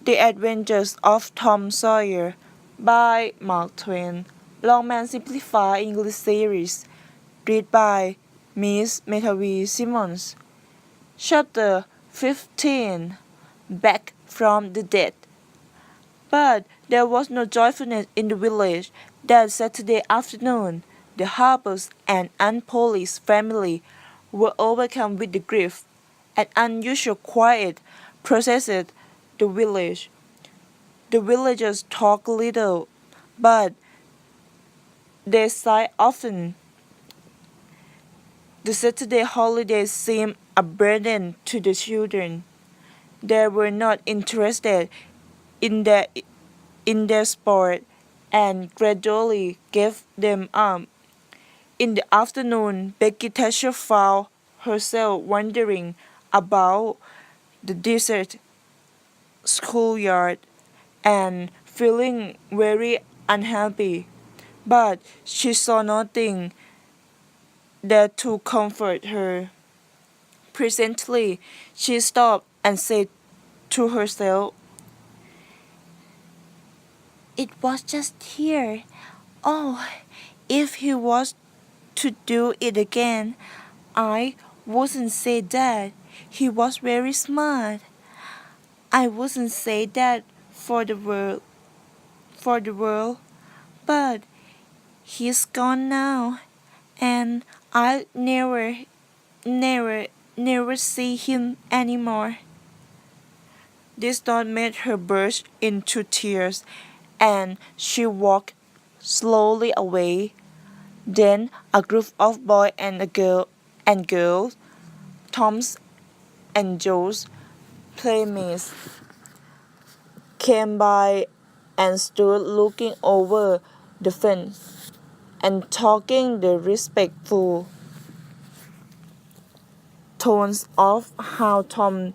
The Adventures of Tom Sawyer by Mark Twain. Longman Simplified English Series. Read by Miss Maytawee Simmons. Chapter 15. Back from the Dead. But there was no joyfulness in the village that Saturday afternoon. The Harpers and Aunt Polly's family were overcome with the grief. An unusual quiet possessed the village. The villagers talk little, but they sigh often. The Saturday holidays seemed a burden to the children. They were not interested in their sport and gradually gave them up. In the afternoon, Becky Thatcher found herself wandering about the desert schoolyard and feeling very unhappy. But she saw nothing there to comfort her. Presently, she stopped and said to herself, "It was just here. Oh, if he was to do it again, I wouldn't say that. He was very smart. I wouldn't say that for the world, but he's gone now, and I'll never see him anymore." This thought made her burst into tears, and she walked slowly away. Then a group of boys and girls, Tom's and Joe's playmates, came by and stood looking over the fence and talking the respectful tones of how Tom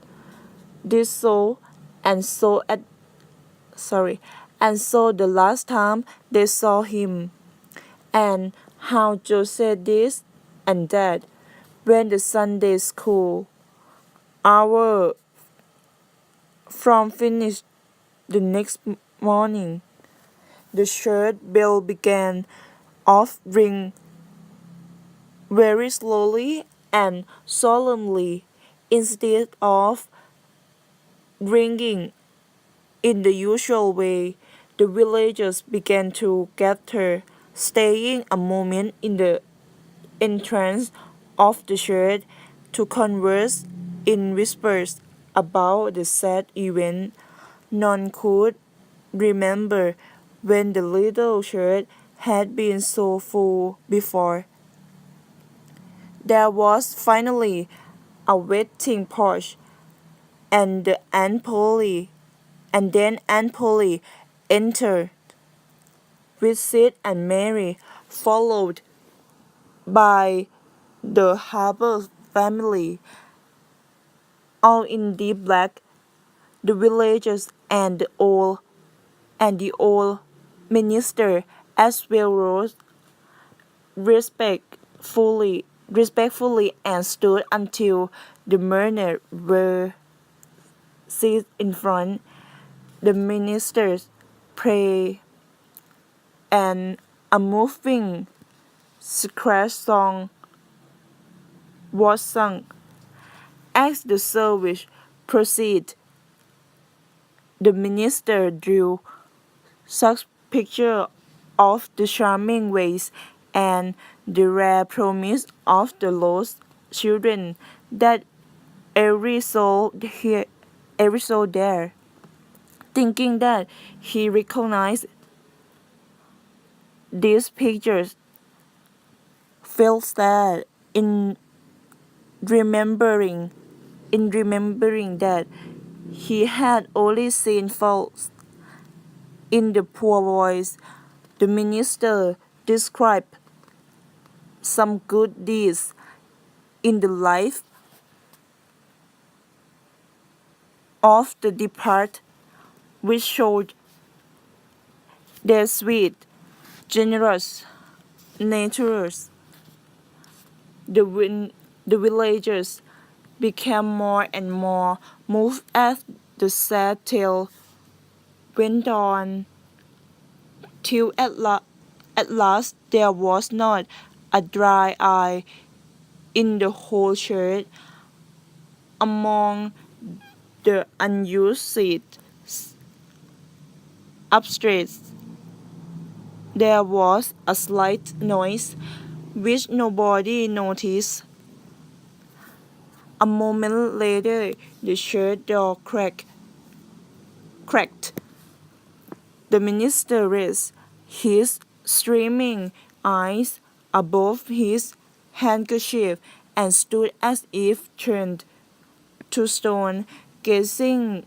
did so and so the last time they saw him, and how Joe said this and that when the Sunday school hour from finished the next morning. The church bell began off ring very slowly and solemnly instead of ringing in the usual way. The villagers began to gather, staying a moment in the entrance of the church to converse in whispers about the sad event. None could remember when the little church had been so full before. There was finally a waiting porch, and then Aunt Polly entered with Sid and Mary, followed by the Harper family, all in deep black. The villagers and the old minister as well rose respectfully and stood until the mourners were seated in front. The ministers prayed, and a moving sacred song was sung. As the service proceeded, the minister drew such pictures of the charming ways and the rare promise of the lost children that every soul there, thinking that he recognized these pictures, felt sad in remembering that he had only seen faults in the poor boys. The minister described some good deeds in the life of the departed, which showed their sweet, generous natures. The villagers became more and more moved at the sad tale went on till at last there was not a dry eye in the whole church. Among the unused seats upstairs, there was a slight noise, which nobody noticed. A moment later, the church door cracked. The minister raised his streaming eyes above his handkerchief and stood as if turned to stone, gazing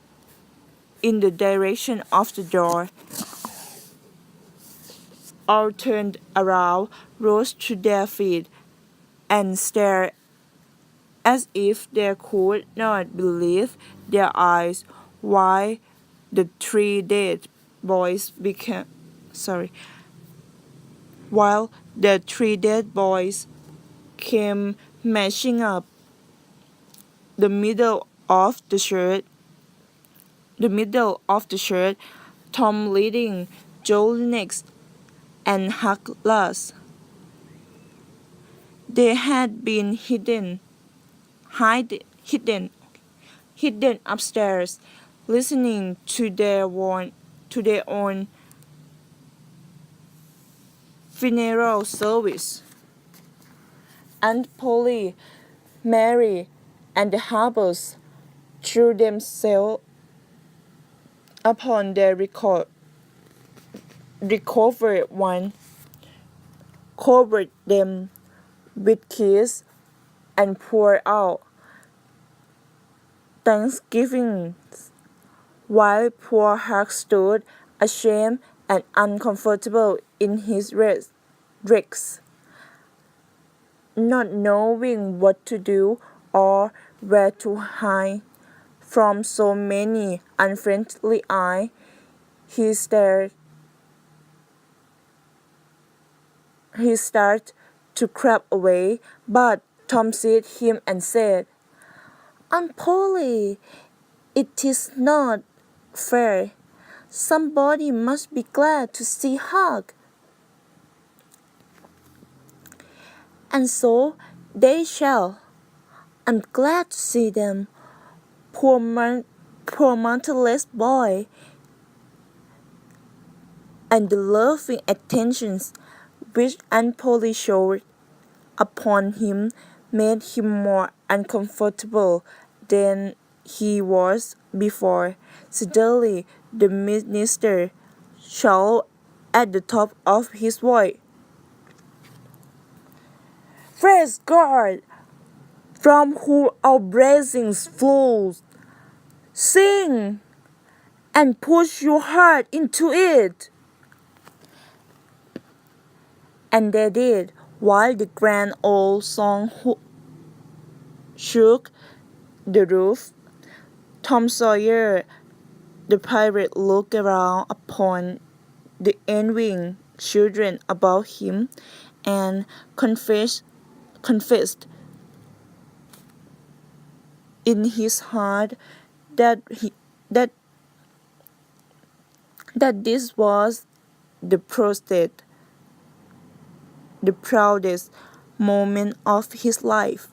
in the direction of the door. All turned around, rose to their feet, and stared as if they could not believe their eyes, while the three dead boys became while the three dead boys came mashing up the middle of the church, Tom leading, Joel next, and Huck last. They had been hidden upstairs, listening to their own funeral service. Aunt Polly, Mary, and the Harpers threw themselves upon their recovered one, covered them with kisses, and poured out thanksgiving, while poor Huck stood ashamed and uncomfortable in his rags, not knowing what to do or where to hide from so many unfriendly eyes. He started to creep away, but Tom seized him and said, "Aunt Polly, it is not fair. Somebody must be glad to see Huck." "And so they shall. I'm glad to see them. Poor motherless boy." And the loving attentions which Aunt Polly showed upon him made him more uncomfortable than he was before. Suddenly the minister shouted at the top of his voice, "Praise God, from whom our blessings flow. Sing and push your heart into it." And they did, while the grand old song shook the roof. Tom Sawyer the pirate looked around upon the envying children about him and confessed in his heart that this was the proudest moment of his life.